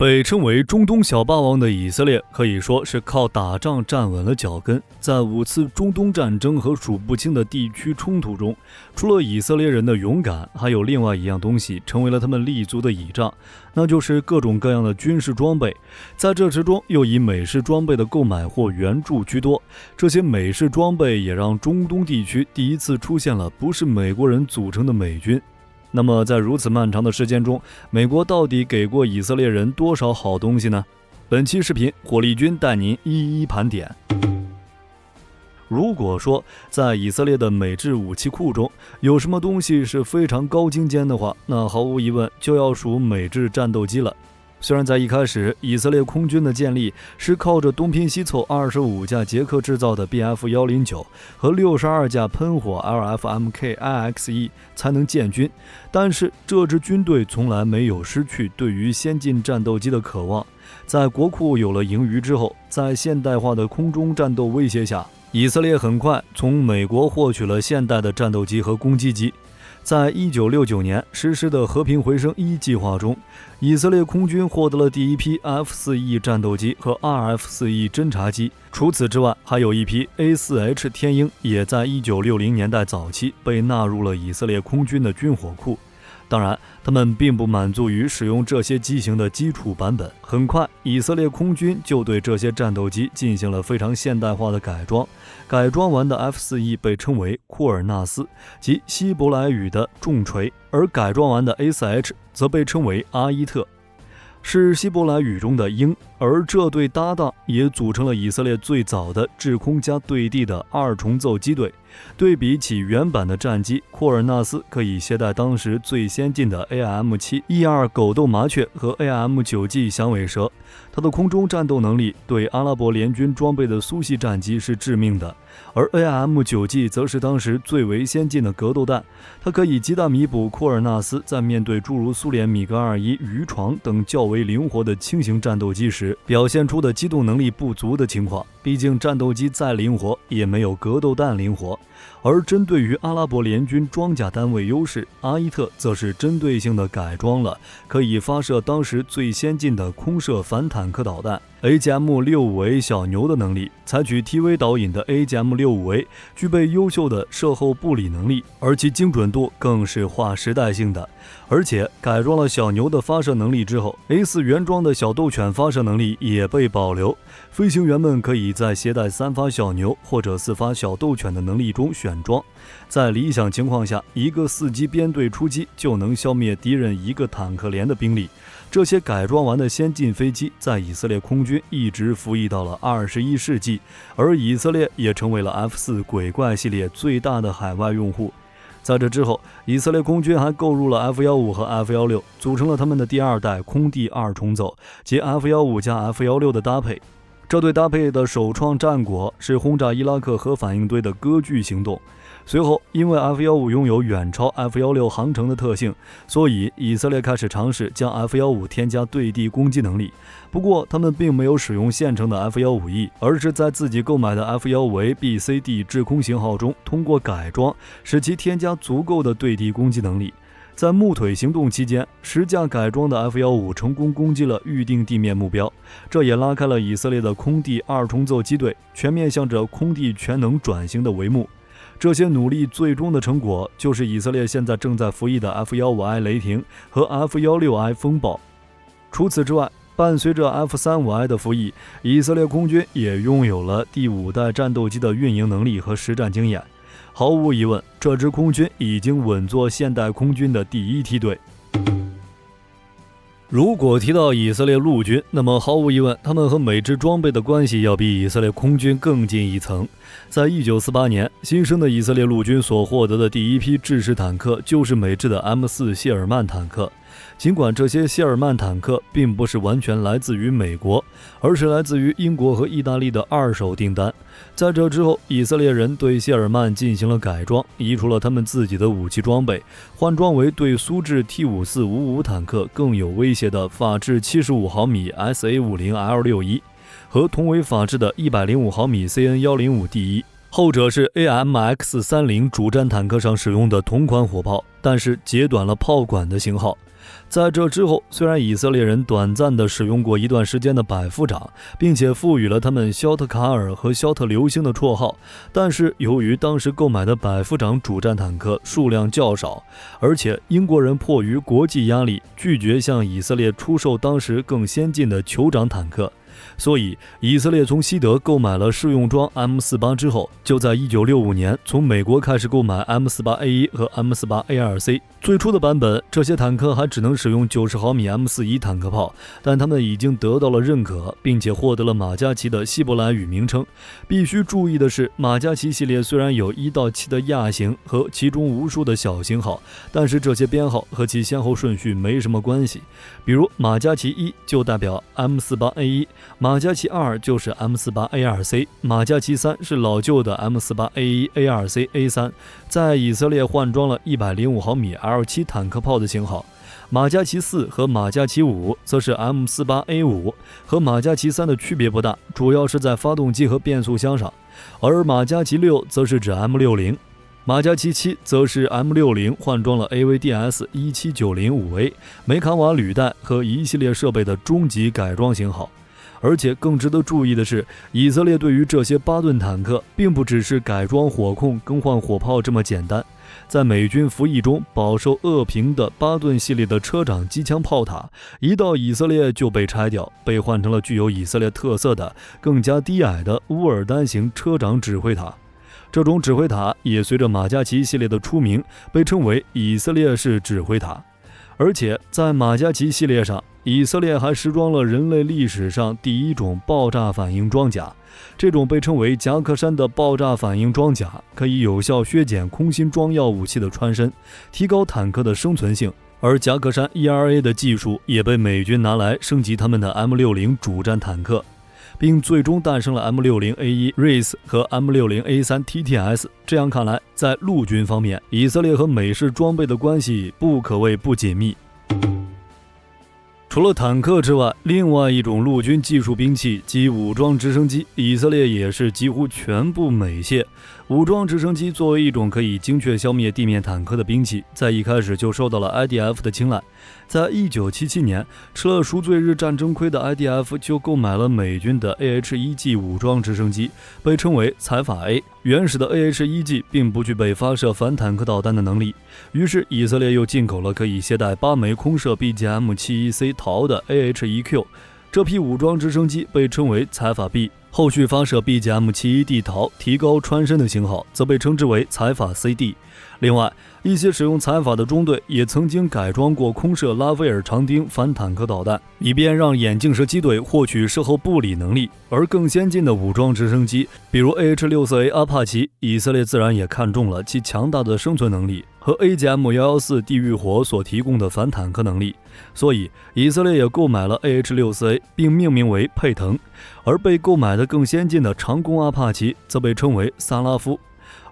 被称为中东小霸王的以色列，可以说是靠打仗站稳了脚跟。在5次中东战争和数不清的地区冲突中，除了以色列人的勇敢，还有另外一样东西成为了他们立足的倚仗，那就是各种各样的军事装备。在这之中，又以美式装备的购买或援助居多。这些美式装备也让中东地区第一次出现了不是美国人组成的美军。那么在如此漫长的时间中，美国到底给过以色列人多少好东西呢？本期视频火力军带您一一盘点。如果说在以色列的美制武器库中有什么东西是非常高精尖的话，那毫无疑问就要数美制战斗机了。虽然在一开始，以色列空军的建立是靠着东拼西凑25架捷克制造的 Bf-109 和62架喷火 LF-MK-IXE 才能建军，但是这支军队从来没有失去对于先进战斗机的渴望。在国库有了盈余之后，在现代化的空中战斗威胁下，以色列很快从美国获取了现代的战斗机和攻击机。在1969年实施的和平回声1计划中，以色列空军获得了第一批 F-4E 战斗机和 RF-4E 侦察机。除此之外，还有一批 A-4H 天鹰也在1960年代早期被纳入了以色列空军的军火库。当然，他们并不满足于使用这些机型的基础版本。很快，以色列空军就对这些战斗机进行了非常现代化的改装。改装完的 F-4E 被称为库尔纳斯，即希伯来语的重锤，而改装完的 A-4H 则被称为阿伊特，是希伯来语中的鹰。而这对搭档也组成了以色列最早的制空加对地的2重奏机队。对比起原版的战机，库尔纳斯可以携带当时最先进的 AIM-7E2 狗斗麻雀和 AIM-9G 响尾蛇。它的空中战斗能力对阿拉伯联军装备的苏系战机是致命的，而 AIM-9G 则是当时最为先进的格斗弹。它可以极大弥补库尔纳斯在面对诸如苏联米格21、鱼床等较为灵活的轻型战斗机时表现出的机动能力不足的情况。毕竟战斗机再灵活也没有格斗弹灵活。而针对于阿拉伯联军装甲单位优势，阿伊特则是针对性的改装了可以发射当时最先进的空射反坦克导弹 AGM-65A 小牛的能力。采取 TV 导引的 AGM-65A 具备优秀的射后布理能力，而其精准度更是划时代性的。而且改装了小牛的发射能力之后， A4 原装的小斗犬发射能力也被保留。飞行员们可以在携带3发小牛或者4发小斗犬的能力中选装，在理想情况下，一个4机编队出击就能消灭敌人1个坦克连的兵力。这些改装完的先进飞机在以色列空军一直服役到了21世纪，而以色列也成为了 F-4 鬼怪系列最大的海外用户。在这之后，以色列空军还购入了 F-15和 F-16， 组成了他们的第2代空地2重奏，即 F-15加 F-16的搭配。这对搭配的首创战果是轰炸伊拉克核反应堆的割据行动。随后，因为 F-15拥有远超 F-16航程的特性，所以以色列开始尝试将 F-15添加对地攻击能力。不过，他们并没有使用现成的 F-15E， 而是在自己购买的 F-15A、B、C、D 制空型号中通过改装，使其添加足够的对地攻击能力。在木腿行动期间，10架改装的 F-15成功攻击了预定地面目标，这也拉开了以色列的空地2重奏机队全面向着空地全能转型的帷幕。这些努力最终的成果就是以色列现在正在服役的 F-15I 雷霆和 F-16I 风暴。除此之外，伴随着 F-35I 的服役，以色列空军也拥有了第5代战斗机的运营能力和实战经验。毫无疑问，这支空军已经稳坐现代空军的第1梯队。如果提到以色列陆军，那么毫无疑问，他们和美制装备的关系要比以色列空军更进一层。在1948年，新生的以色列陆军所获得的第一批制式坦克就是美制的 M4 谢尔曼坦克。尽管这些谢尔曼坦克并不是完全来自于美国，而是来自于英国和意大利的2手订单。在这之后，以色列人对谢尔曼进行了改装，移除了他们自己的武器装备，换装为对苏制 T5455 坦克更有威胁的法制75毫米 SA50L61 和同为法制的105毫米 CN105D1。后者是 AMX-30 主战坦克上使用的同款火炮，但是截短了炮管的型号。在这之后，虽然以色列人短暂地使用过一段时间的百夫长，并且赋予了他们肖特卡尔和肖特流星的绰号，但是由于当时购买的百夫长主战坦克数量较少，而且英国人迫于国际压力，拒绝向以色列出售当时更先进的酋长坦克，所以以色列从西德购买了试用装 M48 之后，就在1965年从美国开始购买 M48A1 和 M48A2C。 最初的版本，这些坦克还只能使用90毫米 M41 坦克炮，但他们已经得到了认可，并且获得了马加奇的希伯来语名称。必须注意的是，马加奇系列虽然有1到7的亚型和其中无数的小型号，但是这些编号和其先后顺序没什么关系。比如马加奇1就代表 M48A1， 马加奇2就是 M48A2C， 马加奇3是老旧的 M48A1、A2C、A3， 在以色列换装了105毫米 L7 坦克炮的型号。马加奇4和马加奇5则是 M48A5， 和马加奇3的区别不大，主要是在发动机和变速箱上，而马加奇6则是指 M60。马加奇7则是 M60 换装了 AVDS 17905A 梅卡瓦履带和一系列设备的终极改装型号。而且更值得注意的是，以色列对于这些8吨坦克并不只是改装火控、更换火炮这么简单。在美军服役中饱受恶评的8吨系列的车长机枪炮塔，一到以色列就被拆掉，被换成了具有以色列特色的更加低矮的乌尔丹型车长指挥塔。这种指挥塔也随着马加奇系列的出名，被称为以色列式指挥塔。而且在马加奇系列上，以色列还时装了人类历史上第一种爆炸反应装甲。这种被称为夹克衫的爆炸反应装甲，可以有效削减空心装药武器的穿身，提高坦克的生存性。而夹克衫 ERA 的技术也被美军拿来升级他们的 M60 主战坦克，并最终诞生了 M60A1 Race 和 M60A3 TTS。 这样看来，在陆军方面，以色列和美式装备的关系不可谓不紧密。除了坦克之外，另外一种陆军技术兵器及武装直升机，以色列也是几乎全部美械。武装直升机作为一种可以精确消灭地面坦克的兵器，在一开始就受到了 IDF 的青睐。在1977年，吃了赎罪日战争亏的 IDF 就购买了美军的 AH-1G 武装直升机，被称为采法 A。原始的 AH-1G 并不具备发射反坦克导弹的能力，于是以色列又进口了可以携带8枚空射 BGM-71C 陶的 AH-1Q。这批武装直升机被称为采法 B， 后续发射 BGM-71D 陶提高穿身的型号则被称之为采法 CD。 另外，一些使用采法的中队也曾经改装过空射拉斐尔长钉反坦克导弹，以便让眼镜蛇机队获取事后布里能力。而更先进的武装直升机，比如 AH-64A 阿帕奇，以色列自然也看中了其强大的生存能力和 AGM-114 地狱火所提供的反坦克能力，所以以色列也购买了 AH-64A 并命名为佩腾。而被购买的更先进的长弓阿帕奇则被称为萨拉夫。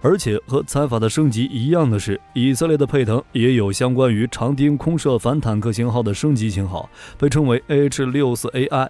而且和采法的升级一样的是，以色列的佩腾也有相关于长钉空射反坦克型号的升级型号，被称为 AH-64AI。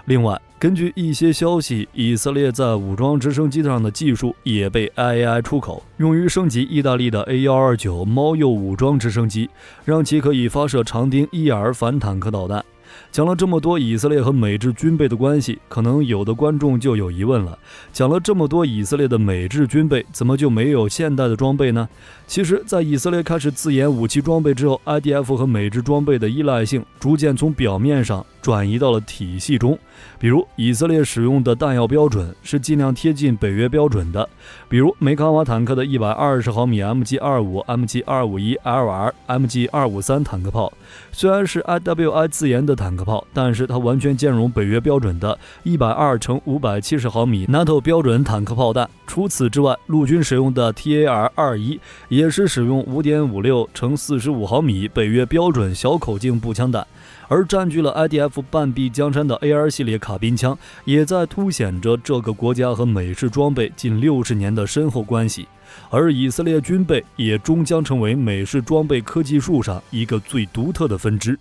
另外，根据一些消息，以色列在武装直升机上的技术也被 IAI 出口，用于升级意大利的 A129 猫鼬武装直升机，让其可以发射长钉 ER 反坦克导弹。讲了这么多以色列和美制军备的关系，可能有的观众就有疑问了，讲了这么多以色列的美制军备，怎么就没有现代的装备呢？其实在以色列开始自研武器装备之后， IDF 和美制装备的依赖性逐渐从表面上转移到了体系中。比如以色列使用的弹药标准是尽量贴近北约标准的，比如梅卡瓦坦克的120毫米 MG25、MG251LR、MG253 坦克炮，虽然是 IWI 自研的坦克炮，但是它完全兼容北约标准的120×570毫米 NATO 标准坦克炮弹。除此之外，陆军使用的 TAR-21 也是使用 5.56×45毫米北约标准小口径步枪弹。而占据了 IDF 半壁江山的 AR 系列卡宾枪，也在凸显着这个国家和美式装备近60年的深厚关系。而以色列军备也终将成为美式装备科技树上一个最独特的分支。